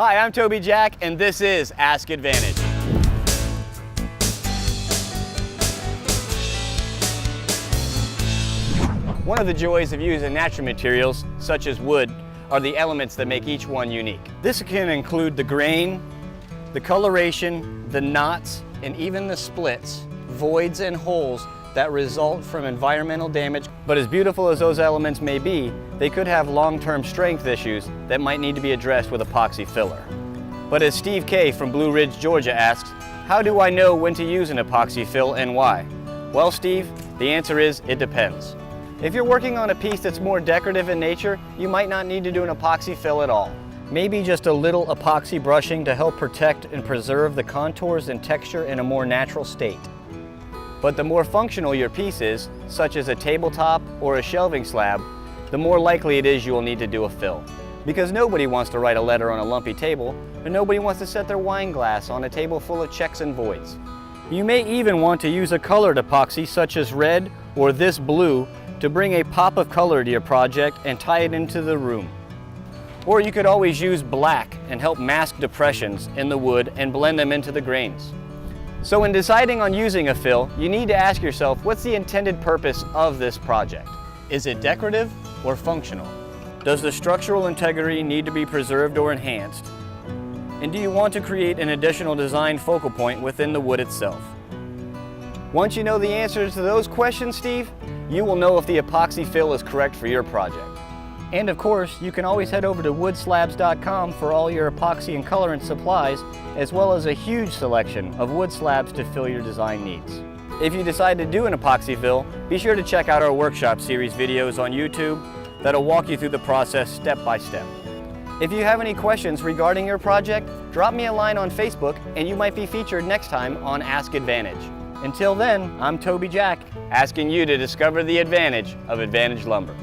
Hi, I'm Toby Jack, and this is Ask Advantage. One of the joys of using natural materials, such as wood, are the elements that make each one unique. This can include the grain, the coloration, the knots, and even the splits, voids, and holes that result from environmental damage. But as beautiful as those elements may be, they could have long-term strength issues that might need to be addressed with epoxy filler. But as Steve K. from Blue Ridge, Georgia asks, how do I know when to use an epoxy fill and why? Well, Steve, the answer is it depends. If you're working on a piece that's more decorative in nature, you might not need to do an epoxy fill at all. Maybe just a little epoxy brushing to help protect and preserve the contours and texture in a more natural state. But the more functional your piece is, such as a tabletop or a shelving slab, the more likely it is you will need to do a fill. Because nobody wants to write a letter on a lumpy table, and nobody wants to set their wine glass on a table full of checks and voids. You may even want to use a colored epoxy such as red or this blue to bring a pop of color to your project and tie it into the room. Or you could always use black and help mask depressions in the wood and blend them into the grains. So in deciding on using a fill, you need to ask yourself, what's the intended purpose of this project? Is it decorative or functional? Does the structural integrity need to be preserved or enhanced? And do you want to create an additional design focal point within the wood itself? Once you know the answers to those questions, Steve, you will know if the epoxy fill is correct for your project. And of course, you can always head over to woodslabs.com for all your epoxy and colorant supplies, as well as a huge selection of wood slabs to fill your design needs. If you decide to do an epoxy fill, be sure to check out our workshop series videos on YouTube that'll walk you through the process step by step. If you have any questions regarding your project, drop me a line on Facebook and you might be featured next time on Ask Advantage. Until then, I'm Toby Jack, asking you to discover the advantage of Advantage Lumber.